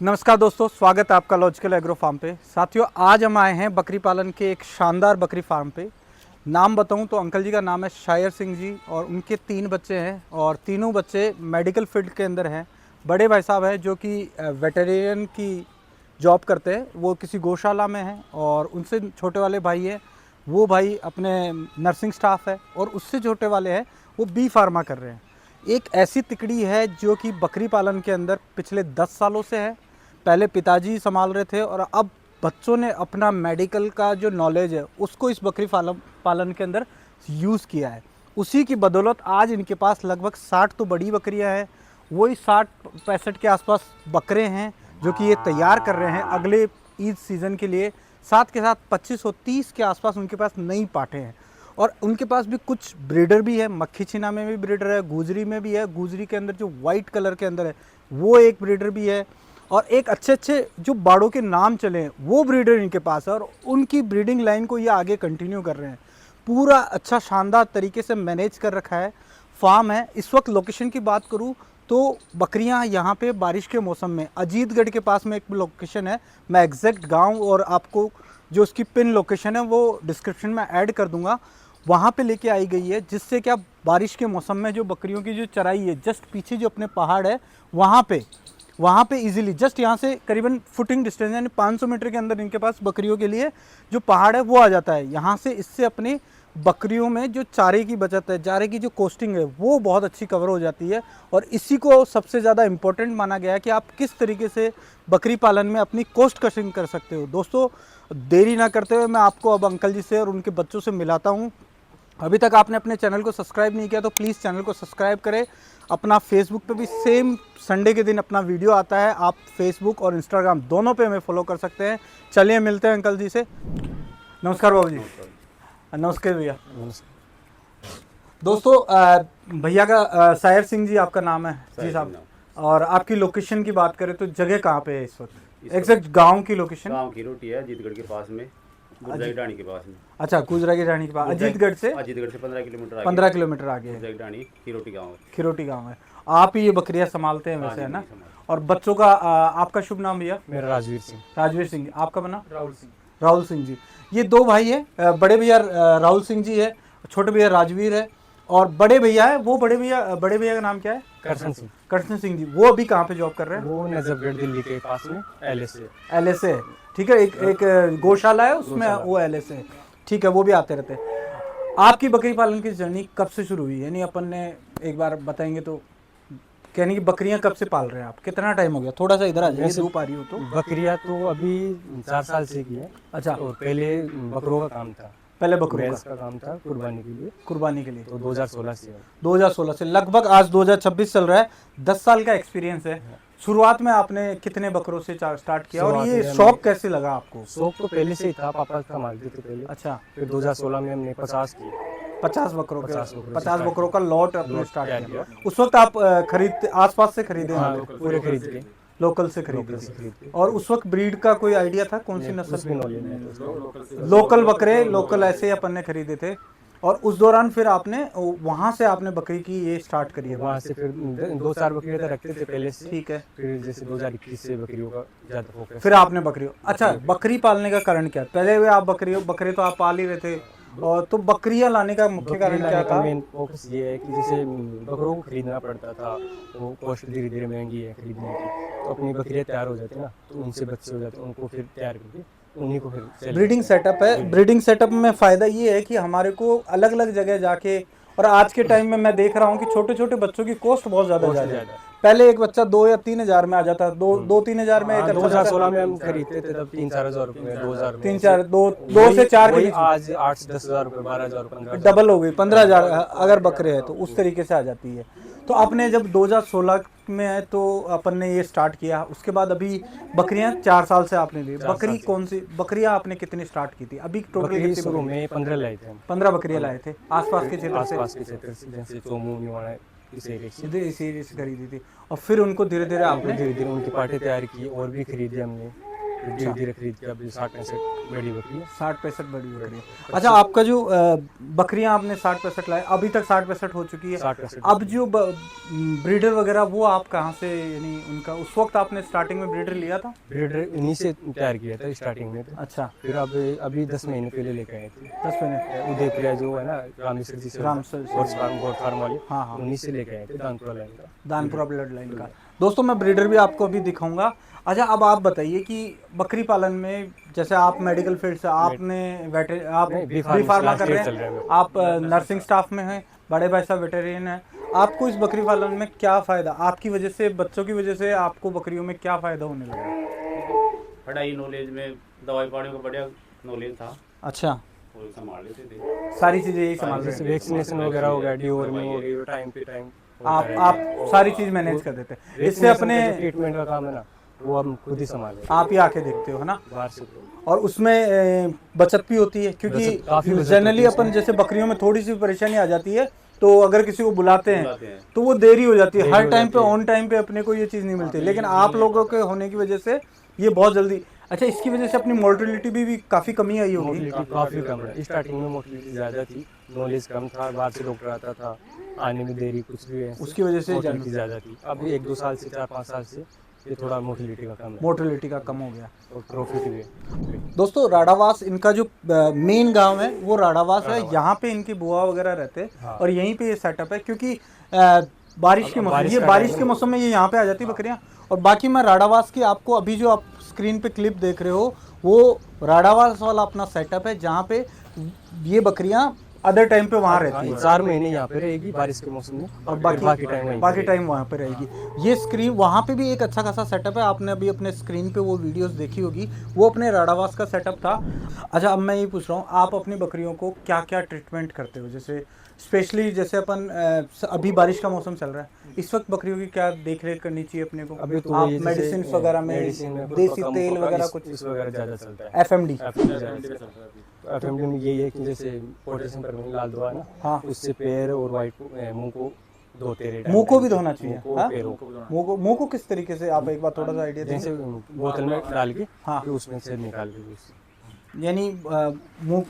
नमस्कार दोस्तों, स्वागत है आपका लॉजिकल एग्रो फार्म पे। साथियों, आज हम आए हैं बकरी पालन के एक शानदार बकरी फार्म पे। नाम बताऊं तो अंकल जी का नाम है शायर सिंह जी और उनके 3 बच्चे हैं और तीनों बच्चे मेडिकल फील्ड के अंदर हैं। बड़े भाई साहब हैं जो कि वेटेरियन की जॉब करते हैं, वो किसी गौशाला में हैं। और उनसे छोटे वाले भाई हैं, वो भाई अपने नर्सिंग स्टाफ है। और उससे छोटे वाले हैं, वो बी फार्मा कर रहे हैं। एक ऐसी तिकड़ी है जो कि बकरी पालन के अंदर पिछले 10 सालों से है। पहले पिताजी संभाल रहे थे और अब बच्चों ने अपना मेडिकल का जो नॉलेज है उसको इस बकरी पालन के अंदर यूज़ किया है। उसी की बदौलत आज इनके पास लगभग 60 तो बड़ी बकरियां हैं, वही 60-65 के आसपास बकरे हैं जो कि ये तैयार कर रहे हैं अगले ईद सीज़न के लिए। साथ के साथ 25 और 30 के आसपास उनके पास नई पाठे हैं। और उनके पास भी कुछ ब्रीडर भी है, मक्खी छिना में भी ब्रीडर है, गुजरी में भी है। गुजरी के अंदर जो वाइट कलर के अंदर है वो एक ब्रीडर भी है। और एक अच्छे अच्छे जो बाड़ों के नाम चले हैं वो ब्रीडर इनके पास है और उनकी ब्रीडिंग लाइन को ये आगे कंटिन्यू कर रहे हैं। पूरा अच्छा शानदार तरीके से मैनेज कर रखा है फार्म है। इस वक्त लोकेशन की बात करूँ तो बकरियां यहाँ पे बारिश के मौसम में अजीतगढ़ के पास में एक लोकेशन है। मैं एग्जैक्ट गांव और आपको जो उसकी पिन लोकेशन है वो डिस्क्रिप्शन में ऐड कर दूंगा। वहाँ पे लेके आई गई है जिससे क्या बारिश के मौसम में जो बकरियों की जो चराई है, जस्ट पीछे जो अपने पहाड़ है वहाँ पे इजीली जस्ट यहाँ से करीबन फुटिंग डिस्टेंस यानी 500 मीटर के अंदर इनके पास बकरियों के लिए जो पहाड़ है वो आ जाता है। यहाँ से इससे अपनी बकरियों में जो चारे की बचत है, चारे की जो कॉस्टिंग है वो बहुत अच्छी कवर हो जाती है। और इसी को सबसे ज़्यादा इम्पोर्टेंट माना गया है कि आप किस तरीके से बकरी पालन में अपनी कॉस्ट कटिंग कर सकते हो। दोस्तों, देरी ना करते हुए मैं आपको अब अंकल जी से और उनके बच्चों से मिलाता हूँ। अभी तक आपने अपने चैनल को सब्सक्राइब नहीं किया तो प्लीज़ चैनल को सब्सक्राइब करें। अपना फेसबुक पे भी सेम संडे के दिन अपना वीडियो आता है, आप फेसबुक और इंस्टाग्राम दोनों पे हमें फॉलो कर सकते हैं। चलिए मिलते हैं अंकल जी से। नमस्कार बाबू जी। नमस्कार भैया। दोस्तों, भैया का शायर सिंह जी आपका नाम है जी साहब। और आपकी लोकेशन की बात करें तो जगह कहाँ पे है इस वक्त? एग्जैक्ट गांव की लोकेशन? गांव की रोटी है अजीतगढ़ के पास में, गुजराई ढाणी के पास में। अच्छा, गुजराई ढाणी के पास। अजीतगढ़ से 15 किलोमीटर आगे। 15 किलोमीटर आगे है गुजराई ढाणी खिरोटी गांव है। खिरोटी गांव है। आप ही ये बकरियां संभालते हैं वैसे, है ना? और बच्चों का आपका शुभ नाम भैया? मेरा राजवीर सिंह। राजवीर सिंह। आपका बना? राहुल सिंह। राहुल सिंह जी। ये 2 भाई है, बड़े भैया राहुल सिंह जी है, छोटे भैया राजवीर है। और बड़े भैया है, वो बड़े भैया का नाम क्या है? करसन सिंह। करसन सिंह जी। वो अभी कहाँ पे जॉब कर रहे हैं? वो नजफगढ़ दिल्ली के पास में LSA। LSA, ठीक है। एक गौशाला है उसमें, वो LSA है, ठीक है। वो भी आते रहते हैं। आपकी बकरी पालन की जर्नी कब से शुरू हुई? यानी अपन ने एक बार बताएंगे तो कहने की बकरियां कब से पाल रहे हैं आप? कितना टाइम हो गया? थोड़ा सा इधर आ जाइए, धूप आ रही हो तो। बकरियां तो अभी 4 साल से की है। अच्छा। और पहले बकरों का काम था, पहले बकरों का काम था कुर्बानी के लिए। कुर्बानी के लिए तो 2016 से 2016 से लगभग आज 2026 चल रहा है। 10 साल का एक्सपीरियंस है। शुरुआत में आपने कितने बकरों से स्टार्ट किया और ये शौक कैसे लगा आपको? शौक तो पहले से ही था, पापा संभालते थे पहले। अच्छा। फिर 2016 में हमने 50 किए। 50 बकरों के 50 बकरों का लॉट अपने स्टार्ट किया। किया। उस वक्त आप खरीदते आसपास से खरीदे? पूरे खरीद के लोकल से खरीदे। और उस वक्त ब्रीड का कोई आइडिया था कौन सी नस्ल? लोकल बकरे, लोकल ऐसे अपन ने खरीदे थे। और उस दौरान फिर आपने वहां से आपने बकरी की ये स्टार्ट करी है? वहाँ से फिर 2-4 बकरियां तो रखते थे पहले से। ठीक है। फिर जैसे 2021 से बकरियों का ज्यादा फोकस। फिर आपने बकरियों, अच्छा, बकरी पालने का कारण क्या? पहले वे आप बकरे तो आप पाल ही रहे थे, और तो बकरियां लाने का मुख्य कारण क्या था? मेन फोकस ये है कि जैसे बकरों को खरीदना पड़ता था, वो कॉस्ट धीरे धीरे महंगी है खरीदने की। तो अपनी बकरियां तैयार हो जाती है ना, तो उनसे बच्चे हो जाते हैं, उनको फिर तैयार करके उन्हीं को फिर ब्रीडिंग सेटअप है। ब्रीडिंग सेटअप में फ़ायदा ये है कि हमारे को अलग अलग जगह जाके, और आज के टाइम में मैं देख रहा हूँ कि छोटे छोटे बच्चों की कॉस्ट बहुत ज़्यादा है। पहले एक बच्चा 2 या 3 हज़ार में आ जाता, 2-3 हज़ार में। 2016 में हम खरीदते थे तब 3-4 हज़ार रुपये, 2 2 से 4 के। आज 8 से 10 हज़ार रुपये, 12 हज़ार, 15 डबल हो गई। 15 हज़ार अगर बकरे हैं तो उस तरीके से आ जाती है। तो आपने जब 2016 में है तो अपन ने ये स्टार्ट किया, उसके बाद अभी बकरियां 4 साल से आपने ली। बकरी कौन सी बकरियां आपने कितनी स्टार्ट की थी? अभी टोटल कितनी? शुरू में 15 लाए थे हम। 15 बकरियां लाए थे आसपास के क्षेत्र से, जैसे चोमू निवाड़ा इस एरिया से। सीधे इसी एरिया से खरीदी थी। और फिर उनको धीरे धीरे आपने धीरे धीरे उनकी पार्टी तैयार की और भी खरीदे हमने। फिर धीरे धीरे खरीद के अभी 60-65 बड़ी बकरी है। 60-65 बड़ी बकरी है। अच्छा, आपका जो बकरियां आपने 60-65 लाए, अभी तक 60-65 हो चुकी है। 60-65 अब जो ब्रीडर वगैरह वो आप कहाँ से, यानी उनका उस वक्त आपने स्टार्टिंग में ब्रीडर लिया था? ब्रीडर इन्हीं से तैयार किया था स्टार्टिंग में तो। अच्छा, फिर अब अभी 10 महीने पहले लेके आए थे 10 महीने। उदयपुर जो है ना रामेश्वर जी से, रामेश्वर जी। गोट फार्म वाले, हाँ हाँ, उन्हीं से लेके आए थे दानपुरा लाइन का। दानपुरा ब्लड लाइन का। दोस्तों मैं ब्रीडर भी आपको अभी दिखाऊंगा। अच्छा, अब आप बताइए कि बकरी पालन में जैसे आप मेडिकल फील्ड से, आपने आप नहीं, बी B.Pharm फार्मा last कर रहे year चल रहा है हैं, मेरा। आप नर्सिंग स्टाफ में हैं, बड़े भाई साहब वेटेरियन हैं। आपको इस बकरी पालन में क्या फ़ायदा, आपकी वजह से, बच्चों की वजह से आपको बकरियों में क्या फ़ायदा होने लगा? पढ़ाई नॉलेज में दवाई पानी का बढ़िया नॉलेज था, अच्छा, और संभाल लेते थे। सारी चीज़ें यही संभाल रहे जैसे हैं वैक्सीनेशन वगैरह हो गया, डिवॉर्मिंग हो गई, टाइम पे टाइम आप सारी चीज़ मैनेज कर देते हैं। इससे अपने ट्रीटमेंट का काम है ना, वो हम खुद ही संभाल लेते आप ही आके देखते हो, है ना? हैं बाहर से। और उसमें बचत भी होती है, क्योंकि काफी बचत जनरली होती है अपन जैसे बकरियों में थोड़ी सी परेशानी आ जाती है, तो अगर किसी को बुलाते बुलाते हैं हैं। तो वो देरी हो जाती है, देरी हर हो टाइम पे जाती है। ऑन टाइम पे अपने को ये चीज़ नहीं मिलती, लेकिन आप लोगों के होने की वजह से ये बहुत जल्दी। अच्छा, इसकी वजह से अपनी मोर्टेलिटी भी काफ़ी कमी आई होगी। मोटिलिटी काफ़ी कम है। स्टार्टिंग में मोटिलिटी ज़्यादा थी, नॉलेज कम था, बाहर से डॉक्टर आता था, आने में देरी कुछ भी है, उसकी वजह से मोटिलिटी ज़्यादा थी। अभी 1-2 साल से, 4-5 साल से ये थोड़ा मोटिलिटी का कम है मोर्टेलिटी का कम हो गया। और प्रॉफिट भी है। दोस्तों, राडावास इनका जो मेन गांव है वो राडावास है। यहाँ पे इनकी बुआ वगैरह रहते हैं हाँ। और यहीं पे ये सेटअप है, क्योंकि बारिश के मौसम, बारिश ये का बारिश टाइम के है। मौसम में ये यहाँ पे आ जाती है बकरियाँ। और बाकी मैं राडावास की आपको अभी जो आप स्क्रीन पे क्लिप देख रहे हो, वो राडावास वाला अपना सेटअप है, जहाँ पे ये बकरियाँ अदर टाइम पे वहाँ रहती है 4 महीने यहाँ पे रहेगी बारिश के मौसम में, और बाकी टाइम वहीं पे बाकी टाइम वहाँ पे रहेगी। ये स्क्रीन वहाँ पे भी एक अच्छा खासा सेटअप है, आपने अभी अपने स्क्रीन पे वो वीडियोस देखी होगी, वो अपने राडावास का सेटअप था। अच्छा, अब मैं ये पूछ रहा हूँ, आप अपनी बकरियों को क्या क्या ट्रीटमेंट करते हो? जैसे स्पेशली जैसे अपन अभी बारिश का मौसम चल रहा है, इस वक्त बकरियों की क्या देख रेख करनी चाहिए अपने को? अभी तो आप ये जैसे मेडिसिन वगैरह में, मेडिसिन में देसी कम तेल होगा, वगैरह इस- कुछ, इस वगैरह ज़्यादा चलता है। FMD? एफएमडी में यही है कि जैसे पोटेशियम परमेंगनेट लाल दवा है ना, हाँ, उससे पैर और वाइट मुंह को धोते रहे। मुंह को भी धोना चाहिए, मुंह को, हाँ? पैरों को। मुंह को किस तरीके से, आप एक बार थोड़ा सा आइडिया जैसे देंगे? बोतल में डाल के, हाँ। फिर उसमें से निकाल के उससे यानी मुंह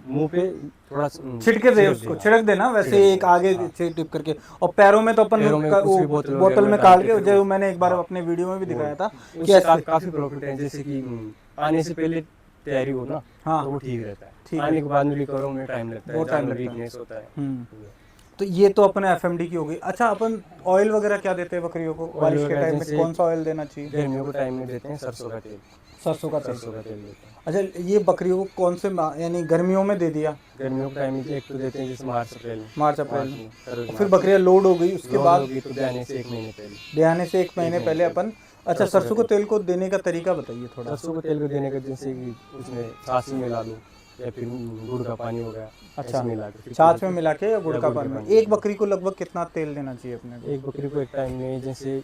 मुंह पे थोड़ा छिड़के दे, उसको छिड़क देना वैसे एक आगे से टिप करके। और पैरों में तो अपन पैरों में वो कुछ भी बोतल बोतल वगैरह में में काट डाल के, के जो मैंने एक बार अपने वीडियो में भी दिखाया था कि उससे ऐसे। काफी प्रॉफिट है। जैसे कि आने से पहले तैयारी हो ना, हाँ, तो वो ठीक रहता ठीक है। है। आने के बाद में रिकवर होने में टाइम लगता है, बहुत टाइम जानवर लगता है। वीकनेस होता है। तो ये तो अपने FMD की हो गई। अच्छा, अपन ऑयल वगैरह क्या देते हैं बकरियों को बारिश के वगैरह टाइम में? जैसे- कौन सा ऑयल देना चाहिए? गर्मियों के टाइम में देते हैं सरसों का तेल। सरसों का तेल। सरसों का तेल देते हैं अच्छा, ये बकरियों को कौन से यानी गर्मियों में दे दिया, गर्मियों के टाइम में एक तो देते हैं जैसे मार्च अप्रैल में। मार्च अप्रैल में, फरवरी और फिर बकरियां लोड हो गई उसके बाद होगी तो ब्याने से 1 महीने पहले। ब्याने से 1 महीने पहले अपन। अच्छा, सरसों के तेल को देने का तरीका बताइए थोड़ा। सरसों के तेल को देने का जैसे कि उसमें छाछ में मिला लो या फिर गुड़ का पानी हो गया, अच्छा, ऐसे मिला के फिर छाछ में मिला के या गुड़ का गुड़ पानी का में? पानी। एक बकरी को लगभग कितना तेल देना चाहिए अपने को? एक बकरी को एक टाइम में जैसे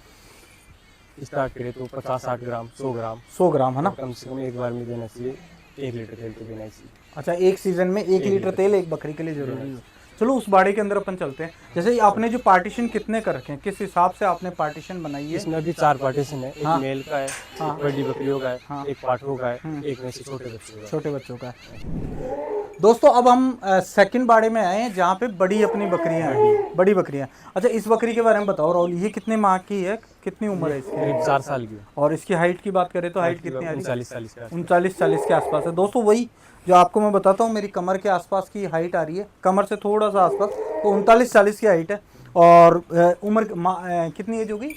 स्टार्ट करे तो 50-60 ग्राम, 100 ग्राम 100 ग्राम, है ना? कम से कम एक बार में देना चाहिए। 1 लीटर तेल तो देना ही चाहिए। अच्छा, एक सीजन में 1 लीटर तेल एक बकरी के लिए जरूरी है। चलो उस बाड़े के अंदर अपन चलते हैं। जैसे ये आपने जो पार्टीशन कितने कर रखे हैं, किस हिसाब से आपने पार्टीशन बनाई है? इसमें अभी 4 पार्टीशन है। एक हाँ। मेल का है, हाँ। एक बड़ी बकरियों का है, हाँ। एक पाठों का है, एक में से छोटे बच्चों का है। छोटे बच्चों का। दोस्तों, अब हम सेकंड बाड़े में आए हैं जहाँ पे बड़ी अपनी बकरियां हैं, बड़ी बकरियां। अच्छा, इस बकरी के बारे में बताओ राहुल, ये कितने माह की है, कितनी उम्र है इसकी? करीब 4 साल की है। और इसकी हाइट की बात करें तो हाइट कितनी आ रही है? 39-40 का है। 39-40 के आसपास है। दोस्तों, वही जो आपको मैं बताता हूँ, मेरी कमर के आसपास की हाइट आ रही है, कमर से थोड़ा सा आसपास, तो 39-40 की हाइट है। और उम्र कितनी एज होगी?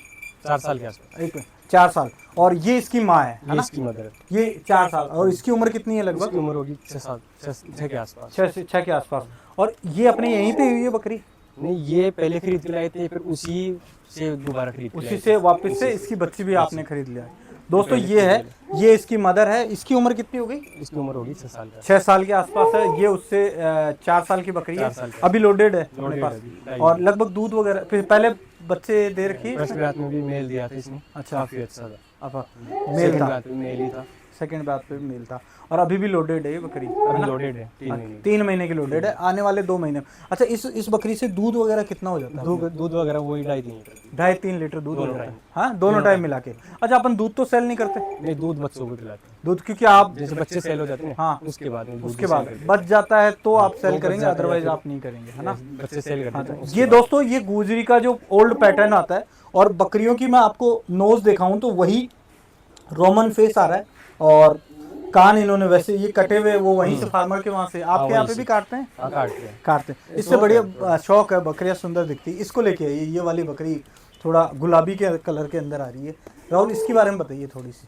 4 साल के आसपास। 4 साल। और ये इसकी माँ है ये ना? इसकी मदर है। ये 4 साल। और इसकी उम्र कितनी है इसकी लगभग? उम्र होगी 6 के आसपास। 6 के आसपास। और ये अपने यहीं पे हुई है बकरी? नहीं, ये पहले खरीद के लाए थे, फिर उसी से दोबारा खरीद के उसी लाए से वापस से इसकी बच्ची भी आपने खरीद लिया है। दोस्तों, ये है, ये इसकी मदर है। इसकी उम्र कितनी हो गई? थे। इसकी उम्र होगी 6 साल का। 6 साल के आसपास है। ये उससे 4 साल की बकरी है, 4 साल की। अभी लोडेड है अपने लोडेड पास। है अभी। और लगभग दूध वगैरह फिर पहले बच्चे दे रखी है? फर्स्ट रात में भी मेल दिया था इसने। अच्छा, काफी अच्छा था। अब मेल था। रात में मेल ही था। सेकंड ब्यात पे भी मेल था और अभी भी लोडेड है ये बकरी, है अभी ना? लोडेड है 3 महीने 3 महीने की लोडेड है, आने वाले 2 महीने। अच्छा, इस बकरी से दूध वगैरह कितना हो जाता है? दूध वगैरह वही 2.5 लीटर 2.5-3 लीटर दूध हो दोनों जाता है। टाइम। हाँ, दोनों टाइम मिला के। अच्छा, अपन दूध तो सेल नहीं करते नहीं, दूध बच्चों को खिलाते हैं, दूध, क्योंकि आप जैसे बच्चे सेल हो जाते हैं हाँ, उसके बाद में दूध उसके सेल बाद करते हैं। बच जाता है तो आप सेल वो बच करेंगे, जाता है अदरवाइज फिर- आप नहीं करेंगे, है ना? बच्चे सेल करते हैं ये दोस्तों ये गुजरी का जो ओल्ड पैटर्न आता है, और बकरियों की मैं आपको नोज दिखाऊं तो वही रोमन फेस आ रहा है, और कान इन्होंने वैसे ये कटे हुए वो वहीं से फार्मर के वहां से आपके यहाँ पे भी काटते हैं? हाँ, काटते हैं। काटते हैं। इससे बढ़िया शौक है, बकरियां सुंदर दिखती है। इसको लेके आइए, ये वाली बकरी थोड़ा गुलाबी के कलर के अंदर आ रही है। राहुल, इसके बारे में बताइए थोड़ी सी,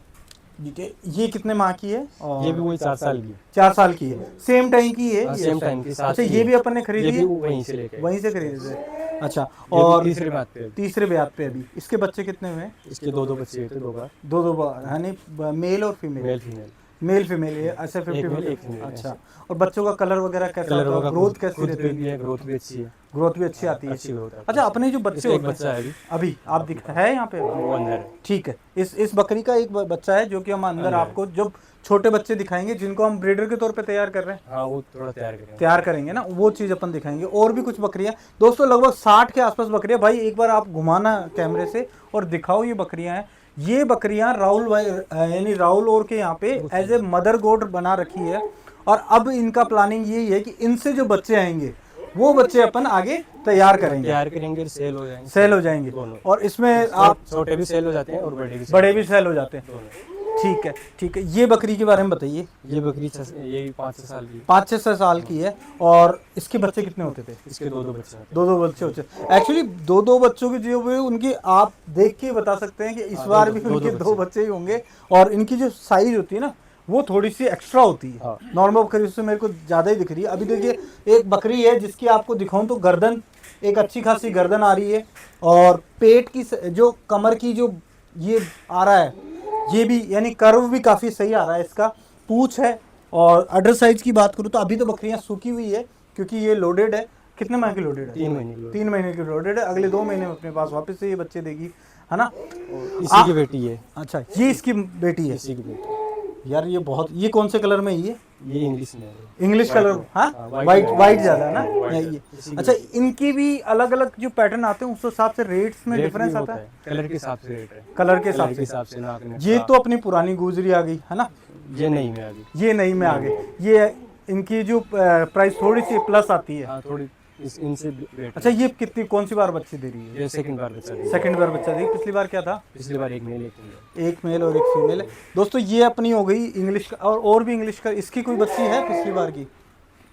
ठीक है? ये कितने माह की है? और ये भी वही 4 साल की है। 4 साल की है, सेम टाइम की है ये? सेम टाइम की साथ अच्छा, की ये है। भी अपन ने खरीदी ये भी है? वहीं से लेके आए। वहीं से खरीदे थे। अच्छा, ये भी और तीसरी बात पे तीसरे ब्यात पे अभी इसके बच्चे कितने हुए हैं? इसके 2 बच्चे हुए थे, 2 बार, दो बार, यानी मेल और female? Male female. Male female है, ऐसे एक 50 मेल, एक फीमेल, अच्छा, और बच्चों का कलर वगैरह कैसा कलर होता है? होगा, ग्रोथ कैसी खुद रहती भी है? है, ग्रोथ भी अच्छी है, ग्रोथ भी अच्छी आती है? अच्छी ग्रोथ है। अच्छा, अपने जो बच्चे इसका एक होते बच्चा है हैं अभी, अभी आप दिख है यहाँ पे? वो अंदर है। ठीक है, इस बकरी का एक बच्चा है जो कि हम अंदर आपको जब छोटे बच्चे दिखाएंगे जिनको हम ब्रीडर के तौर पे तैयार कर रहे हैं, हाँ, वो थोड़ा तैयार करेंगे ना, वो चीज़ अपन दिखाएंगे। और भी कुछ बकरियां दोस्तों, लगभग 60 के आसपास बकरियां। भाई एक बार आप घुमाना कैमरे से और दिखाओ ये बकरियां हैं। ये बकरियां राहुल भाई यानी राहुल और के यहाँ पे एज ए मदर गोड बना रखी है, और अब इनका प्लानिंग यही है कि इनसे जो बच्चे आएंगे वो बच्चे अपन आगे तैयार करेंगे और सेल हो जाएंगे दोनों। और इसमें आप छोटे भी सेल हो जाते हैं और बड़े भी सेल हो जाते हैं। ठीक है, ठीक है। ये बकरी के बारे में बताइए। ये बकरी ये 5-6 साल की, 5-6 साल की है। और इसके बच्चे कितने होते थे? इसके 2 बच्चे हैं। 2 बच्चे होते। एक्चुअली 2 बच्चों की जो हुए उनकी आप देख के बता सकते हैं कि इस बार भी उनके 2 बच्चे ही होंगे। और इनकी जो साइज होती है ना, वो थोड़ी सी एक्स्ट्रा होती है। हाँ। नॉर्मल बकरी से मेरे को ज़्यादा ही दिख रही है। अभी देखिए एक बकरी है जिसकी आपको दिखाऊं तो गर्दन, एक अच्छी खासी गर्दन आ रही है, और पेट की जो कमर की जो ये आ रहा है, ये भी यानी कर्व भी काफ़ी सही आ रहा है इसका। पूछ है। और अडर साइज की बात करूँ तो अभी तो बकरियां सूखी हुई है क्योंकि ये लोडेड है। कितने माह की लोडेड है? 3 महीने 3 महीने की लोडेड है। अगले 2 महीने में अपने पास वापस से ये बच्चे देगी, है ना? इसी की बेटी है। अच्छा, ये इसकी बेटी है। इसी की बेटी। यार ये बहुत, ये कौन से कलर में है ये? इंग्लिश में है। इंग्लिश कलर, हाँ, वाइट ज़्यादा है ना ये? अच्छा, इनकी भी अलग अलग जो पैटर्न आते हैं उस हिसाब से रेट्स में डिफरेंस आता है? कलर के हिसाब से रेट है। कलर के हिसाब से। नाक में। ये तो अपनी पुरानी गुजरी आ गई, है ना? ये नहीं में आ गई। ये नई में आ गई। ये इनकी जो प्राइस थोड़ी सी प्लस आती है। हाँ, थोड़ी इनसे रेट। अच्छा, ये कितनी कौन सी बार बच्चे दे रही है? ये सेकंड बार बच्चा दिया। सेकंड बार बच्चा दी। पिछली बार क्या था? पिछली बार एक मेल एक फीमेल। एक मेल और एक फीमेल है। दोस्तों ये अपनी हो गई इंग्लिश का, और भी इंग्लिश का। इसकी कोई बच्ची है पिछली बार की?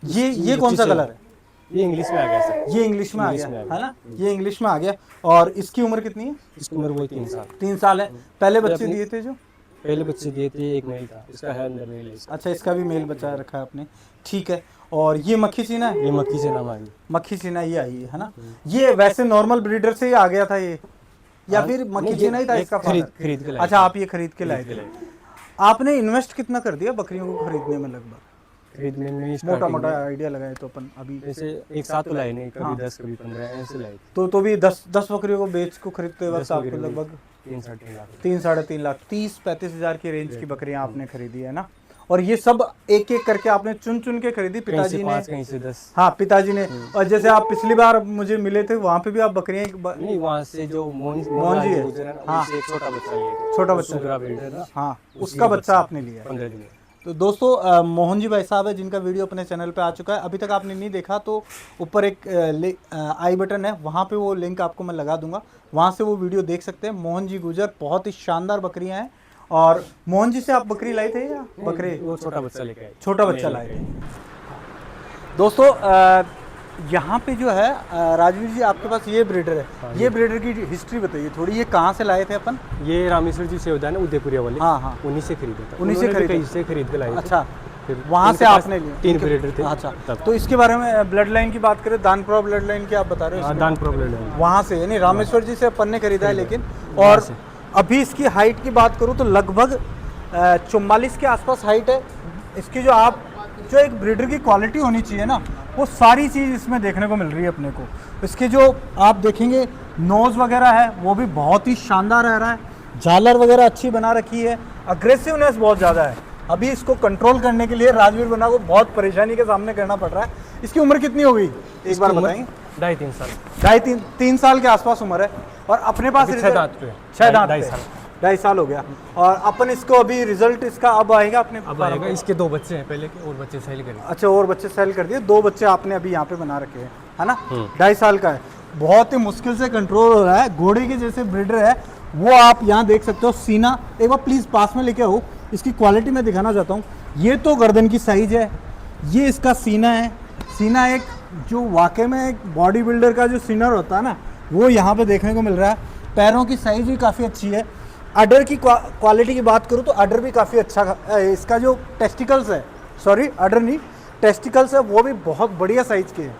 ये कौन सा कलर है? ये इंग्लिश में आ गया सर। ये इंग्लिश में आ गया, है ना? ये इंग्लिश में आ गया। और इसकी उम्र कितनी है? इसकी उम्र वही 3 साल। 3 साल है। पहले बच्चे दिए थे जो? पहले बच्चे दिए थे, एक मेल था, इसका है अंदर मेल है इसका। अच्छा, इसका भी मेल बचा रखा है आपने, ठीक है। और ये मक्खी सीना है? ये मक्खी से नाम आ गई। मक्खी सीना ये आई है ना? ये वैसे नॉर्मल ब्रीडर से ही आ गया था ये, या फिर मक्खी सीना ही था इसका? खरीद के लाए। अच्छा, आप ये खरीद के लाए थे। आपने इन्वेस्ट कितना कर दिया बकरियों को खरीदने में? लगभग खरीदने में मोटा आइडिया लगाए तो अपन अभी जैसे एक साथ तो लाए नहीं, कभी 10 कभी 15 ऐसे लाए। तो भी 10 बकरियों को बेच को खरीदते वक्त आपको लगभग 3-3.5 लाख। 3-3.5 लाख, 30-35 हज़ार की रेंज की बकरियां आपने खरीदी है ना? और ये सब एक एक करके आपने चुन के खरीदी? पिताजी ने? कहीं से 10। हाँ, पिताजी ने। और जैसे आप पिछली बार मुझे मिले थे वहाँ पे भी आप बकरियां नहीं, वहाँ से जो मोहन जी है, हाँ, एक छोटा बच्चा लिया। छोटा बच्चा, सुगरा बिल्डर ना, हाँ, उसका बच्चा आपने लिया 15 दिन। तो दोस्तों मोहन जी भाई साहब है जिनका वीडियो अपने चैनल पे आ चुका है। अभी तक आपने नहीं देखा तो ऊपर एक आई बटन है, वहाँ पे वो लिंक आपको मैं लगा दूंगा, वहाँ से वो वीडियो देख सकते हैं। मोहन जी गुजर, बहुत ही शानदार बकरियाँ हैं। और मोहन जी से आप बकरी लाए थे या बकरे? वो छोटा बच्चा लेके आए। छोटा बच्चा लाए थे। दोस्तों यहाँ पे जो है राजवीर जी आपके पास ये ब्रीडर है। हाँ, ये ब्रीडर की हिस्ट्री बताइए थोड़ी, ये कहाँ से लाए थे अपन? ये रामेश्वर जी से उद्यान उदयपुरिया वाले, हाँ, उन्हीं से खरीदा था। उन्हीं से खरीद के लाए। अच्छा, वहाँ से आपने लिए? 3 ब्रीडर थे। अच्छा, तो इसके बारे में ब्लड लाइन की बात करें, दानपुरा ब्लड लाइन की आप बता रहे हो? दानपुरा ब्लड लाइन वहाँ से, यानी रामेश्वर जी से अपन ने खरीदा है। लेकिन और अभी इसकी हाइट की बात करूँ तो लगभग 44 के आसपास हाइट है इसकी। जो एक ब्रीडर की क्वालिटी होनी चाहिए ना, वो सारी चीज़ इसमें देखने को मिल रही है अपने को। इसके जो आप देखेंगे नोज़ वगैरह है वो भी बहुत ही शानदार रह रहा है। झालर वगैरह अच्छी बना रखी है, अग्रेसिवनेस बहुत ज़्यादा है। अभी इसको कंट्रोल करने के लिए राजवीर बना को बहुत परेशानी के सामने करना पड़ रहा है। इसकी उम्र कितनी हो गई एक बार बताएंगे? 2.5-3 साल। 2.5-3 साल के आसपास उम्र है। और अपने पास अभी 6 रिजल्ट दांत पे है। 6 दांत 2.5 पे। साल। 2.5 साल हो गया। और अपन इसको अभी रिजल्ट इसका अब आएगा अपने अब आएगा। इसके 2 बच्चे हैं पहले के, और बच्चे सेल करेंगे। अच्छा, और बच्चे सेल कर दिए, 2 बच्चे आपने अभी यहाँ पे बना रखे हैं, है ना? 2.5 साल का है, बहुत ही मुश्किल से कंट्रोल हो रहा है। घोड़े के जैसे ब्रीडर है वो। आप यहाँ देख सकते हो सीना, एक बार प्लीज़ पास में लेके आओ, इसकी क्वालिटी मैं दिखाना चाहता हूँ। ये तो गर्दन की साइज है, ये इसका सीना है। सीना एक जो वाकई में एक बॉडी बिल्डर का जो सीनर होता है ना, वो यहाँ पे देखने को मिल रहा है। पैरों की साइज भी काफ़ी अच्छी है। अडर की क्वालिटी की बात करूँ तो अडर भी काफ़ी अच्छा है। इसका जो टेस्टिकल्स है, सॉरी अडर नहीं, टेस्टिकल्स है, वो भी बहुत बढ़िया साइज़ के हैं।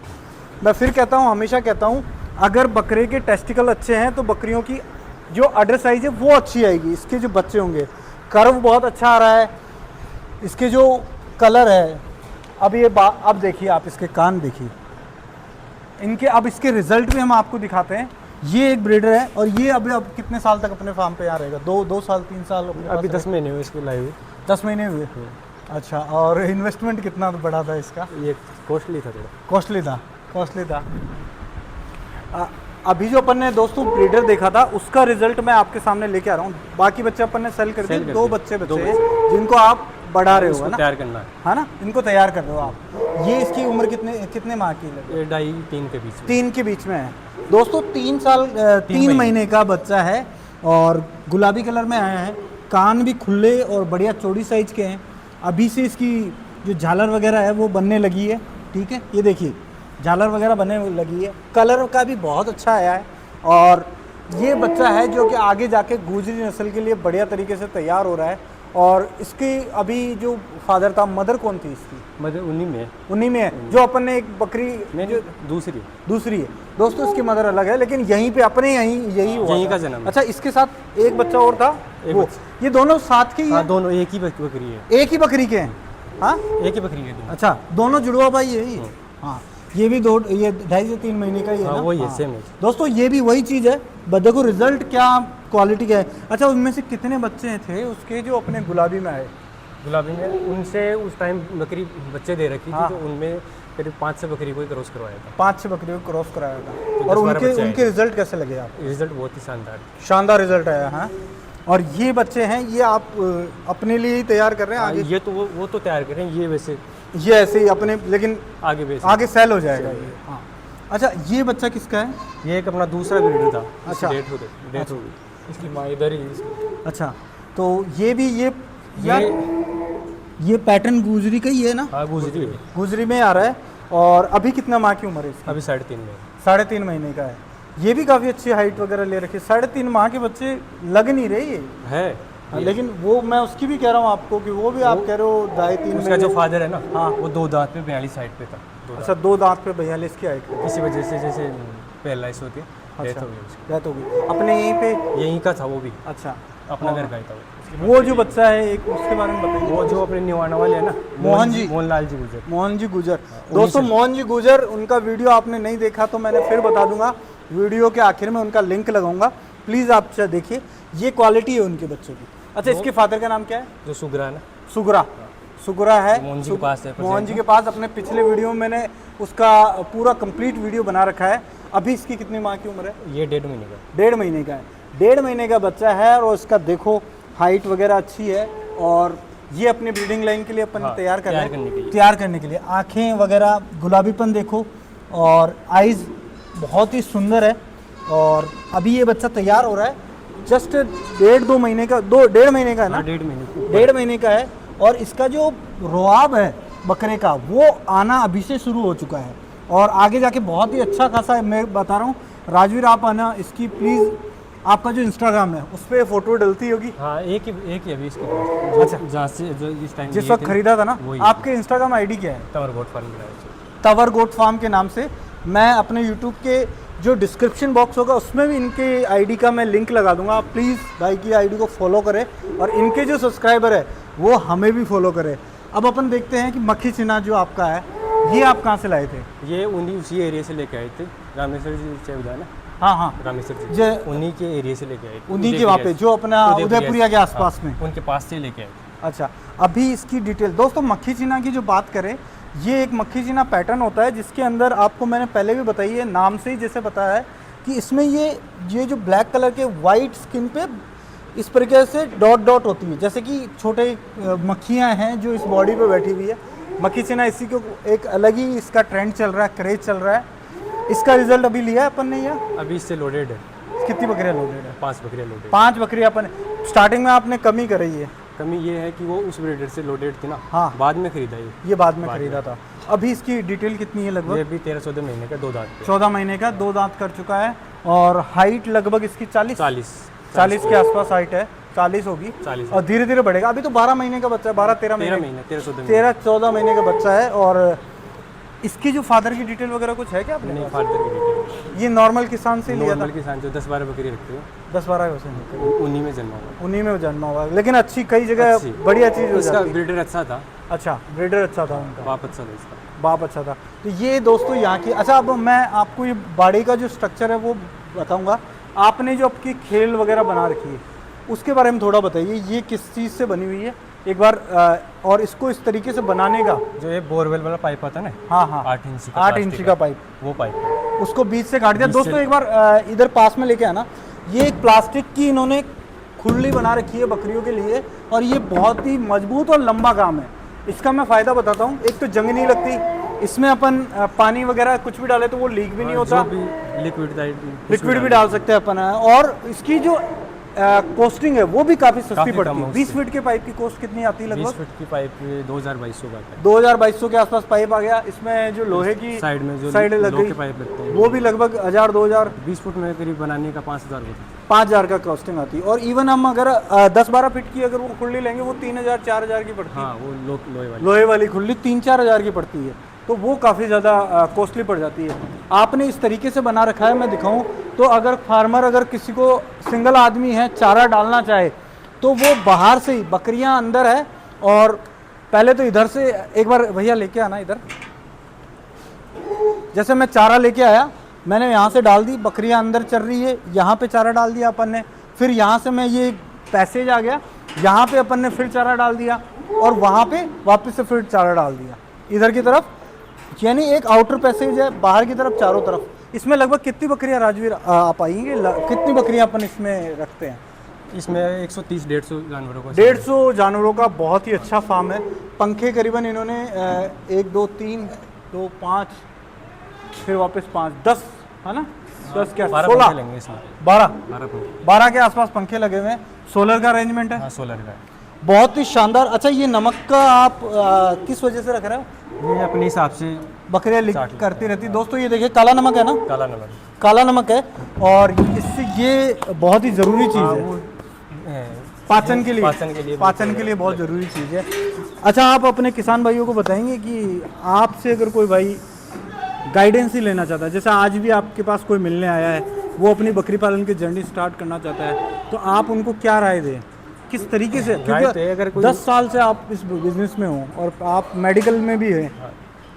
मैं फिर कहता हूँ, हमेशा कहता हूँ, अगर बकरे के टेस्टिकल अच्छे हैं तो बकरियों की जो अडर साइज़ है वो अच्छी आएगी। इसके जो बच्चे होंगे, कर्व बहुत अच्छा आ रहा है। इसके जो कलर है, अब ये अब देखिए आप इसके कान देखिए इनके। अब इसके रिजल्ट भी हम आपको दिखाते हैं। ये एक ब्रीडर है और ये अभी अब कितने साल तक अपने फार्म पे यहाँ रहेगा? 2 साल 3 साल अभी 10 महीने हुए इसको लाए हुए। 10 महीने हुए। अच्छा, और इन्वेस्टमेंट कितना बड़ा था इसका? ये कॉस्टली था थोड़ा। कॉस्टली था, कॉस्टली था। अभी जो अपन ने दोस्तों ब्रीडर देखा था उसका रिजल्ट मैं आपके सामने लेके आ रहा हूँ। बाकी बच्चे अपन ने सेल कर दिए, 2 बच्चे बचे हैं जिनको आप बढ़ा रहे हो, है ना? तैयार करना है ना? इनको तैयार कर रहे हो आप। ये इसकी उम्र कितने माह की लगे? ये 2.5-3 के बीच में। 3 के बीच में है दोस्तों। 3 साल 3 महीने का बच्चा है और गुलाबी कलर में आया है। कान भी खुले और बढ़िया चौड़ी साइज के हैं। अभी से इसकी जो झालर वगैरह है वो बनने लगी है, ठीक है? ये देखिए झालर वगैरह बनने लगी है। कलर का भी बहुत अच्छा आया है। और ये बच्चा है जो कि आगे जाके गुजरी नस्ल के लिए बढ़िया तरीके से तैयार हो रहा है। और इसकी अभी जो फादर था, मदर कौन थी इसकी? मदर उन्हीं में है। उन्हीं में है। जो अपन ने एक बकरी जो दूसरी है दोस्तों, इसकी मदर अलग है, लेकिन यहीं पे अपने यही हुआ यहीं था। का जन्म। अच्छा, इसके साथ एक बच्चा और था वो। ये दोनों साथ के ही हाँ, हैं? दोनों एक ही बकरी है। एक ही बकरी के हैं? हाँ, एक ही बकरी है। अच्छा, दोनों जुड़वा भाई यही? हाँ, ये भी 2.5 से 3 महीने का ही है हाँ, ना? वही है, हाँ। सेम है दोस्तों ये भी वही चीज़ है। देखो रिजल्ट क्या क्वालिटी का है। अच्छा, उनमें से कितने बच्चे थे उसके जो अपने गुलाबी में आए? गुलाबी में उनसे उस टाइम बकरी बच्चे दे रखी हाँ। थी, तो उनमें करीब 5 से बकरी को क्रॉस करवाया था। 5 से बकरियों को क्रॉस कराया था। तो और 10-12 बच्चे उनके आए। रिजल्ट कैसे लगे आप? रिजल्ट बहुत ही शानदार। शानदार रिजल्ट आया। हाँ, और ये बच्चे हैं, ये आप अपने लिए ही तैयार कर रहे हैं आगे? ये तो वो तो तैयार करें, ये वैसे ये ऐसे ही अपने, लेकिन आगे सेल हो जाएगा ये। हाँ। अच्छा, ये बच्चा किसका है? ये एक अपना दूसरा ब्रीडर था। अच्छा। डेथ हो गई। इसकी माँ इधर ही इसकी। अच्छा, तो ये भी यार ये पैटर्न गुजरी का ही है ना? हाँ, गुजरी है। गुजरी में आ रहा है। और अभी कितना माह की उम्र है इसकी? अभी 3.5 में। 3.5 महीने का है। ये भी काफ़ी अच्छी हाइट वगैरह ले रखी है। 3.5 माह के बच्चे लग नहीं रहे ये है। लेकिन वो मैं उसकी भी कह रहा हूँ आपको कि वो भी आप कह रहे हो 2.5-3 उसका जो फादर है ना, हाँ, वो 2 दांत पे 42 साइड पे था। अच्छा, 2 दांत पे 42 की हाइट है। इसी वजह से जैसे पैरालाइज होती है, डेथ अच्छा, हो गई उसकी। डेथ होगी अपने यहीं पे? यहीं का था वो भी, अच्छा, अपना घर का ही था वो जो बच्चा है एक, उसके बारे में बताइए। वो जो अपने निवाना वाले है ना, मोहनलाल जी गुजर। मोहन जी गुजर। दोस्तों मोहन जी गुजर, उनका वीडियो आपने नहीं देखा तो मैंने फिर बता दूंगा, वीडियो के आखिर में उनका लिंक लगाऊंगा, प्लीज़ आप देखिए। ये क्वालिटी है उनके बच्चों की। अच्छा, इसके फादर का नाम क्या है? जो सुगरा है ना, सुगरा है। मोहन जी के पास है। मोहन जी के पास अपने पिछले वीडियो में मैंने उसका पूरा कंप्लीट वीडियो बना रखा है। अभी इसकी कितनी माह की उम्र है? ये 1.5 महीने का। 1.5 महीने का है। 1.5 महीने का बच्चा है और उसका देखो हाइट वगैरह अच्छी है। और ये अपनी ब्रीडिंग लाइन के लिए अपन तैयार करने के लिए आँखें वगैरह गुलाबीपन देखो, और आइज़ बहुत ही सुंदर है। और अभी ये बच्चा तैयार हो रहा है, जस्ट 1.5 महीने का, 1.5 महीने का है ना? 1.5 महीने का है। और इसका जो रोआब है बकरे का, वो आना अभी से शुरू हो चुका है और आगे जाके बहुत ही अच्छा खासा है। मैं बता रहा हूँ राजवीर, आप आना इसकी प्लीज़, आपका जो इंस्टाग्राम है उस पर फोटो डलती होगी। हाँ, एक ही अभी इसके पास। अच्छा, जहाँ से जो इस टाइम जिस वक्त खरीदा था ना, आपके इंस्टाग्राम आईडी क्या है? तवर गोट फार्म। तवर गोट फार्म के नाम से। मैं अपने यूट्यूब के जो डिस्क्रिप्शन बॉक्स होगा उसमें भी इनके आईडी का मैं लिंक लगा दूंगा। आप प्लीज़ भाई की आईडी को फॉलो करें और इनके जो सब्सक्राइबर है वो हमें भी फॉलो करें। अब अपन देखते हैं कि मक्खी चिना जो आपका है, ये आप कहाँ से लाए थे? ये उसी एरिया से लेके आए थे, रामेश्वर जी चौधा ना। हाँ हाँ रामेश्वर जी जे उन्हीं के एरिया से लेके आए थे। उन्हीं के वहाँ पे जो अपना उदयपुरिया के आसपास में। हाँ, उनके पास से लेके आए थे। अच्छा, अभी इसकी डिटेल दोस्तों, मक्खी चीना की जो बात करें, ये एक मक्खी चीना पैटर्न होता है जिसके अंदर आपको मैंने पहले भी बताई है, नाम से ही जैसे बताया है कि इसमें ये जो ब्लैक कलर के वाइट स्किन पे इस प्रकार से डॉट डॉट होती है, जैसे कि छोटे मक्खियाँ हैं जो इस बॉडी पे बैठी हुई है। मक्खी चीना इसी को एक अलग ही इसका ट्रेंड चल रहा है, क्रेज चल रहा है। इसका रिजल्ट अभी लिया है अपन ने, या अभी इससे लोडेड है, कितनी बकरियाँ लोडेड है? 5 बकरियाँ लोडेड। 5 बकरियाँ अपन स्टार्टिंग में आपने कमी कराई है। कमी ये है कि वो उस ब्रीडर से लोडेड थी ना, हाँ। बाद में खरीदा ये बाद में खरीदा था। अभी इसकी डिटेल कितनी है ये लगभग? अभी 13-14 महीने का 2 दांत पे। 14 महीने का 2 दांत कर चुका है और हाइट लगभग इसकी 40 के आसपास हाइट है, 40 होगी 40 और धीरे धीरे बढ़ेगा। अभी तो 12 महीने का बच्चा है, 12-13 महीने 13-14 महीने का बच्चा है। और इसकी जो फादर की डिटेल वगैरह कुछ है क्या आपने? नहीं, फादर की डिटेल ये नॉर्मल किसान से लिया था? नॉर्मल किसान जो 10-12 बकरी रखते हो 10-12 वैसे नहीं, उन्हीं में जन्मा हुआ। उन्हीं में जन्मा हुआ, लेकिन अच्छी कई जगह अच्छी। बढ़िया चीज़ हो इसका जाती है। ब्रीडर अच्छा था, अच्छा, ब्रीडर अच्छा था उनका, बाप अच्छा था इसका। बाप अच्छा था। तो ये दोस्तों यहाँ की। अच्छा, अब मैं आपको ये बाड़ी का जो स्ट्रक्चर है वो बताऊंगा। आपने जो आपकी खेल वगैरह बना रखी है उसके बारे में थोड़ा बताइए, ये किस चीज़ से बनी हुई है एक बार, और इसको इस तरीके से बनाने का जो ये बोरवेल वाला पाइप आता है ना, हाँ हाँ 8 इंच का 8 इंच का पाइप, वो पाइप है। उसको बीच से काट दिया। बीच दोस्तों से- एक बार इधर पास में लेके आना। ये एक प्लास्टिक की इन्होंने खुरली बना रखी है बकरियों के लिए और ये बहुत ही मजबूत और लंबा काम है। इसका मैं फ़ायदा बताता हूँ। एक तो जंग नहीं लगती, इसमें अपन पानी वगैरह कुछ भी डाले तो वो लीक भी नहीं होता, जो भी लिक्विड भी डाल सकते हैं अपन। और इसकी जो कॉस्टिंग है वो भी काफ़ी सस्ती काफ़ी पड़ती कम है। है 20 उससे। फीट के पाइप की कॉस्ट कितनी आती है 20 लगभग? फीट की पाइप 2200 का आता है। 2200 के आसपास पाइप आ गया। इसमें जो लोहे की साइड में जो साइड लग लोहे गई के पाइप लगते हैं वो भी लगभग 1000-2000 20 फुट में करीब बनाने का 5000 होता है। 5000 का कॉस्टिंग आती है। और इवन हम अगर 10-12 फीट की अगर वो खुली लेंगे वो 3000-4000 की पड़ती है। हाँ, वो लोहे वाली लोहे वाली खुली 3-4 हज़ार की पड़ती है, तो वो काफ़ी ज़्यादा कॉस्टली पड़ जाती है। आपने इस तरीके से बना रखा है, मैं दिखाऊं तो अगर फार्मर, अगर किसी को सिंगल आदमी है चारा डालना चाहे तो वो बाहर से ही, बकरियां अंदर है और पहले तो इधर से एक बार भैया लेके आना इधर। जैसे मैं चारा लेके आया, मैंने यहाँ से डाल दी, बकरियां अंदर चल रही है, यहाँ पे चारा डाल दिया अपन ने, फिर यहाँ से मैं ये पैसेज आ गया, यहाँ पे अपन ने फिर चारा डाल दिया और वहाँ पे वापस से फिर चारा डाल दिया इधर की तरफ। यानी एक आउटर पैसेज है बाहर की तरफ, चारों तरफ। इसमें लगभग कितनी बकरियां राजवीर आप आएंगे, कितनी बकरियां अपन इसमें रखते हैं? इसमें 130-150 जानवरों को 150 जानवरों का बहुत ही अच्छा फार्म है। पंखे करीबन इन्होंने 1 2 3 2 5 फिर वापस 5 10 है ना, 10 क्या 12 16 लेंगे इसमें 12 पंखे। 12 के आसपास पंखे लगे हुए हैं। सोलर का अरेंजमेंट है, हाँ, सोलर का है। बहुत ही शानदार। अच्छा, ये नमक का आप किस वजह से रख रहे हो? ये अपने हिसाब से बकरियां लीक करती रहती। दोस्तों ये देखिए, काला नमक है ना, काला नमक। काला नमक है और इससे ये बहुत ही ज़रूरी चीज़ हाँ, है वो पाचन के लिए, पाचन के लिए बहुत ज़रूरी चीज़ है। अच्छा, आप अपने किसान भाइयों को बताएंगे कि आपसे अगर कोई भाई गाइडेंस ही लेना चाहता है, जैसे आज भी आपके पास कोई मिलने आया है, वो अपनी बकरी पालन की जर्नी स्टार्ट करना चाहता है, तो आप उनको क्या राय दें, किस तरीके से? राय तो है, क्योंकि अगर कोई 10 साल से आप इस बिज़नेस में हो और आप मेडिकल में भी हैं,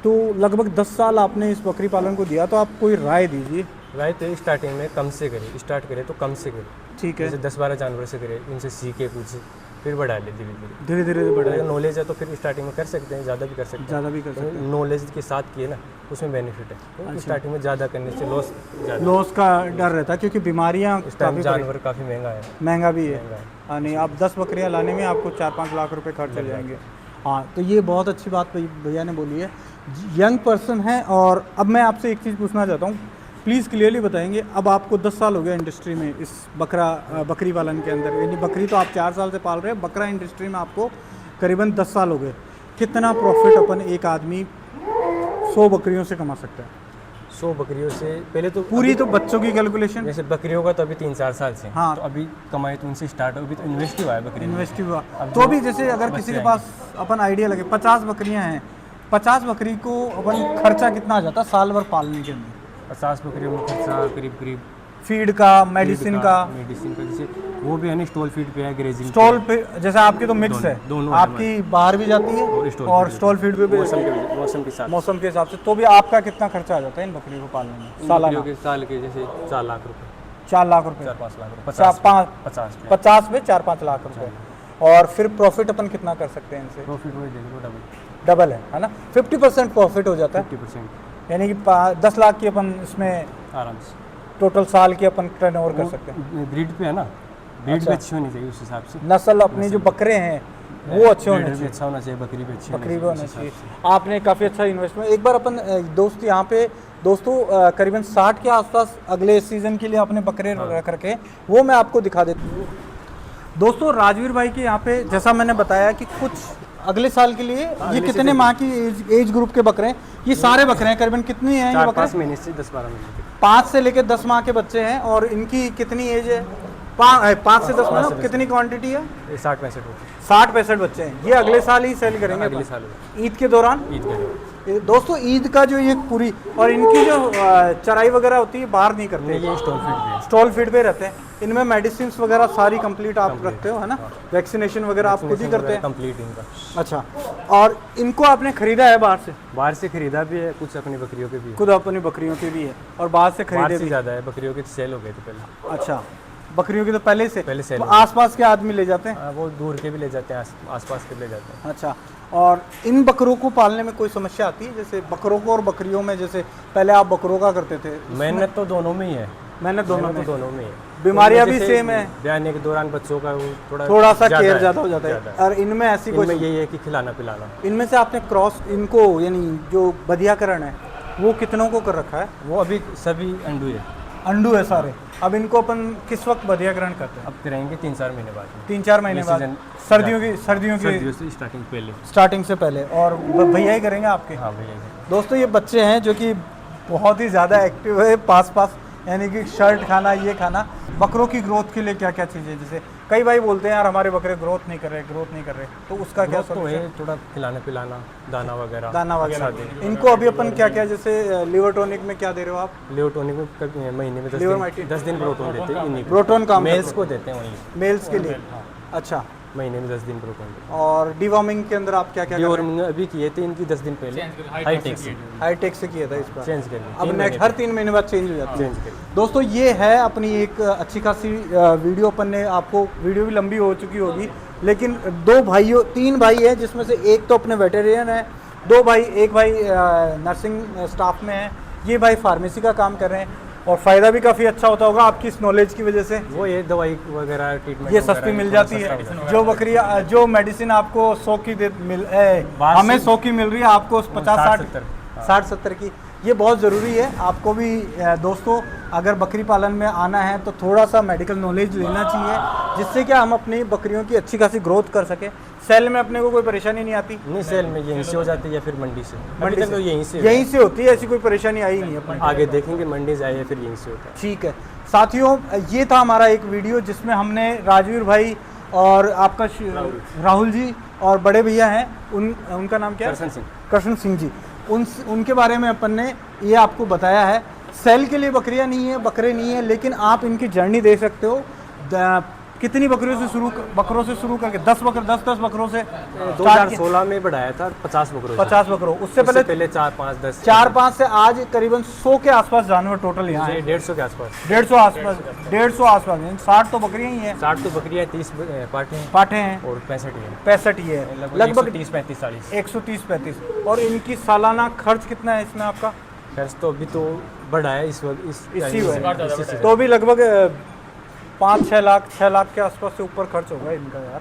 तो लगभग 10 साल आपने इस बकरी पालन को दिया, तो आप कोई राय दीजिए। राय तो स्टार्टिंग में कम से करे, स्टार्ट करे तो कम से करे, ठीक है, जैसे 10-12 जानवर से करे, उनसे सीखे कुछ, फिर बढ़ा ले धीरे धीरे। धीरे धीरे बढ़े, अगर नॉलेज है तो फिर स्टार्टिंग में कर सकते हैं, ज़्यादा भी कर सकते हैं। ज़्यादा भी कर सकते हैं। नॉलेज के साथ किए ना, उसमें बेनिफिट है। तो स्टार्टिंग में ज़्यादा करने से लॉस ज़्यादा। लॉस का डर रहता है क्योंकि बीमारियां इस टाइम काफ़ी जानवर काफ़ी महंगा है। महंगा भी है। महंगा है। हाँ, नहीं, आप 10 बकरियां लाने में आपको 4-5 लाख रुपए खर्च चल जाएंगे। हाँ, तो ये बहुत अच्छी बात भैया ने बोली है। यंग पर्सन है। और अब मैं आपसे एक चीज़ पूछना चाहता हूँ, प्लीज़ क्लियरली बताएंगे। अब आपको 10 साल हो गया इंडस्ट्री में, इस बकरी पालन के अंदर, यानी बकरी तो आप 4 साल से पाल रहे हैं, बकरा इंडस्ट्री में आपको करीबन 10 साल हो गए। कितना प्रॉफिट अपन एक आदमी 100 बकरियों से कमा सकता है? 100 बकरियों से पहले तो पूरी तो बच्चों की कैलकुलेशन, जैसे बकरियों का तो अभी 3-4 साल से, हाँ। तो अभी कमाई तो उनसे स्टार्ट हो, अभी तो इन्वेस्ट ही हुआ है बकरी में। इन्वेस्ट हुआ अब तो जो भी जैसे अगर किसी के बच्चे पास अपन आइडिया लगे 50 बकरियां हैं, 50 बकरी को अपन खर्चा कितना आ जाता है साल भर पालने के अंदर? 50 बकरियों में खर्चा करीब फीड का, मेडिसिन का, जैसे वो भी है ना स्टॉल फीड पे है, ग्रेजिंग स्टॉल पे जैसे आपकी तो मिक्स है, दोनों है आपकी बाहर भी जाती है और स्टॉल फीड पे भी मौसम के साथ। मौसम के हिसाब से। तो भी आपका कितना खर्चा आ जाता है इन बकरियों को पालने में सालाना? बकरियों के साल के जैसे 4 लाख रुपए, 4 लाख रुपए, 4-5 लाख रुपए, 50 में 4-5 लाख रुपए। और फिर प्रॉफिट अपन कितना कर सकते हैं इनसे? प्रॉफिट वही देख लो डबल है ना, 50% प्रॉफिट हो जाता है, 50% यानी कि 10 लाख की अपन इसमें आराम से। टोटल साल की अपन टर्नओवर कर सकते हैं। ब्रीड पे है ना, ब्रीड अच्छा। भी अच्छी होनी चाहिए उस हिसाब से। नस्ल अपनी जो बकरे हैं वो अच्छे होने ब्रीडर भी चाहिए, अच्छा होना चाहिए, बकरी भी अच्छी बकरी भी होनी होना चाहिए। चाहिए। आपने काफ़ी अच्छा इन्वेस्टमेंट, एक बार अपन दोस्त यहाँ पे दोस्तों करीबन 60 के आसपास अगले सीज़न के लिए आपने बकरे रख रखे, वो मैं आपको दिखा देता हूँ। दोस्तों राजवीर भाई के यहाँ पे जैसा मैंने बताया कि कुछ अगले साल के लिए ये कितने माह की एज ग्रुप के बकरे हैं? ये सारे बकरे हैं, करीबन कितनी हैं ये बकरे? 4-5 महीने से 10-12 महीने के। 5 से लेकर 10 माह के बच्चे हैं। और इनकी कितनी एज है? 5 से 10 माह। कितनी क्वांटिटी है? 60-65 होती 60-65 बच्चे हैं। ये अगले साल ही सेल करेंगे अगले अपन? साल ईद के दौरान? ईद के दोस्तों ईद का जो ये पूरी, और इनकी जो चराई वगैरह होती है बाहर नहीं करते, ये स्टॉल फीड पे है। स्टॉल फीड पे रहते हैं। इनमें मेडिसिन वगैरह सारी कंप्लीट आप रखते हो है ना? वैक्सीनेशन वगैरह आप खुद ही करते हैं? कंप्लीट इनका। अच्छा, और इनको आपने खरीदा है बाहर से? बाहर से खरीदा भी है, कुछ अपनी बकरियों के भी है। खुद अपनी बकरियों के भी है और बाहर से बाहर खरीदे से भी? ज़्यादा है, बकरियों के सेल हो गए थे पहले। अच्छा, बकरियों की तो पहले से सेल तो आसपास के आदमी ले जाते हैं? वो दूर के भी ले जाते हैं, आसपास के भी ले जाते हैं। अच्छा, और इन बकरों को पालने में कोई समस्या आती है? जैसे बकरों को और बकरियों में, जैसे पहले आप बकरों का करते थे, मेहनत तो दोनों में ही है। मेहनत दोनों में? दोनों में ही है। बीमारियां भी जैसे सेम है? ब्याने के दौरान बच्चों का वो थोड़ा सा केयर ज़्यादा हो जाता है। और इनमें ऐसी कोई? इनमें यही है कि खिलाना पिलाना। इनमें से आपने क्रॉस इनको यानी जो बधियाकरण है वो कितनों को कर रखा है? वो अभी सभी अंडू है। अंडू है सारे। अब इनको अपन किस वक्त बधियाकरण करते हैं? अब करेंगे 3-4 महीने बाद। 3-4 महीने बाद? सर्दियों की से स्टार्टिंग पहले। स्टार्टिंग से पहले। और भैया ही करेंगे आपके? हाँ भैया। दोस्तों ये बच्चे हैं जो कि बहुत ही ज़्यादा एक्टिव है, पास यानी कि शर्ट खाना, ये खाना। बकरों की ग्रोथ के लिए क्या क्या चीज़ें, जैसे कई भाई बोलते हैं यार हमारे बकरे ग्रोथ नहीं कर रहे, तो उसका क्या तो है थोड़ा खिलाना पिलाना, दाना वगैरह। इनको अभी अपन क्या क्या, जैसे लिवर टॉनिक में क्या दे रहे हो आप? लिवर टॉनिक में महीने में 10 दिन प्रोटोन देते हैं। प्रोटोन काम मेल्स को देते हैं ओनली, मेल्स के लिए? अच्छा, महीने में 10 दिन प्रोटोन देते हैं। और डिवॉर्मिंग के अंदर आप क्या क्या? डिवॉर्मिंग अभी किए थे इनकी 10 दिन पहले, हाईटेक से किया था इस बार। चेंज करनी, अब नेक्स्ट हर 3 महीने बाद चेंज हो जाता है। चेंज करनी। दोस्तों ये है अपनी एक अच्छी खासी वीडियो। अपन ने आपको, वीडियो भी लंबी हो चुकी होगी, लेकिन 3 भाई हैं जिसमें से एक तो अपने वेटेरियन है, एक भाई नर्सिंग स्टाफ में है, ये भाई फार्मेसी का काम कर रहे हैं। और फ़ायदा भी काफ़ी अच्छा होता होगा आपकी इस नॉलेज की वजह से। वो ये दवाई वगैरह ट्रीटमेंट ये सस्ती मिल जाती है। जो बकरी, जो मेडिसिन आपको 100 की हमें 100 की मिल रही है, आपको 50-60-70 की। ये बहुत ज़रूरी है। आपको भी दोस्तों अगर बकरी पालन में आना है तो थोड़ा सा मेडिकल नॉलेज लेना चाहिए, जिससे कि हम अपनी बकरियों की अच्छी खासी ग्रोथ कर सकें। सेल में अपने को कोई परेशानी नहीं आती? नहीं, सेल में यहीं से हो जाती है या फिर मंडी से। मंडी से? तो यहीं से होती है, ऐसी कोई परेशानी आई नहीं अपने? आगे देखेंगे मंडी जाए या फिर यहीं से होता है। ठीक है साथियों, ये था हमारा एक वीडियो जिसमें हमने राजवीर भाई और आपका राहुल जी और बड़े भैया हैं, उनका नाम क्या है? कृष्ण सिंह जी। उनके बारे में अपन ने ये आपको बताया है। सेल के लिए बकरियां नहीं है, बकरे नहीं है, लेकिन आप इनकी जर्नी देख सकते हो। कितनी बकरियों से शुरू करके 10 बकरों से 2016 में बढ़ाया था 50 बकरों। उससे पहले 4-5 से आज करीबन 100 के आसपास जानवर टोटल यहाँ है। 150 के आसपास, 150 आसपास। 60 तो बकरियां ही हैं। 60 तो बकरियां, 30 पाठे हैं और 65 ही है, लगभग 30-35-40। 130-35। और इनकी सालाना खर्च कितना है इसमें आपका? खर्च तो अभी तो बढ़ा है इस वक्त, इसी तो भी लगभग 5-6 लाख के आसपास से ऊपर खर्च होगा इनका यार।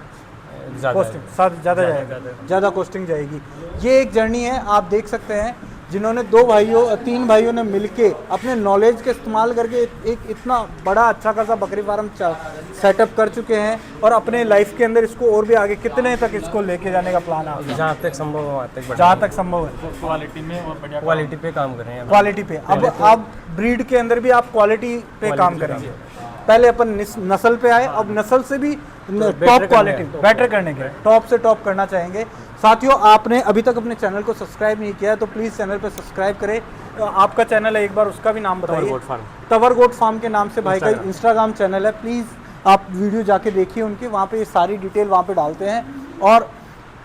ज़्यादा कॉस्टिंग जाएगी। ये एक जर्नी है, आप देख सकते हैं, जिन्होंने 3 भाइयों ने मिलके अपने नॉलेज के इस्तेमाल करके एक इतना बड़ा अच्छा खासा बकरी फार्म सेटअप कर चुके हैं, और अपने लाइफ के अंदर इसको और भी आगे कितने तक इसको लेके जाने का प्लान है? जहाँ तक संभव है, जहाँ तक संभव है। क्वालिटी पे काम कर रहे हैं। क्वालिटी पे अब ब्रीड के अंदर भी आप क्वालिटी पे काम करेंगे। पहले अपन नस्ल पे आए, अब नस्ल से भी टॉप क्वालिटी बेटर करने के, टॉप से टॉप करना चाहेंगे। साथियों, आपने अभी तक अपने चैनल को सब्सक्राइब नहीं किया है तो प्लीज़ चैनल पे सब्सक्राइब करें। आपका चैनल है, एक बार उसका भी नाम बताइए। तवर गोट फार्म के नाम से भाई का इंस्टाग्राम चैनल है, प्लीज़ आप वीडियो जाके देखिए उनके, वहाँ पे ये सारी डिटेल वहाँ पे डालते हैं। और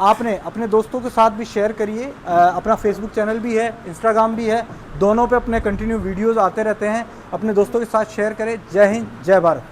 आपने अपने दोस्तों के साथ भी शेयर करिए। अपना फेसबुक चैनल भी है, इंस्टाग्राम भी है, दोनों पे अपने कंटिन्यू वीडियोस आते रहते हैं। अपने दोस्तों के साथ शेयर करें। जय हिंद, जय भारत।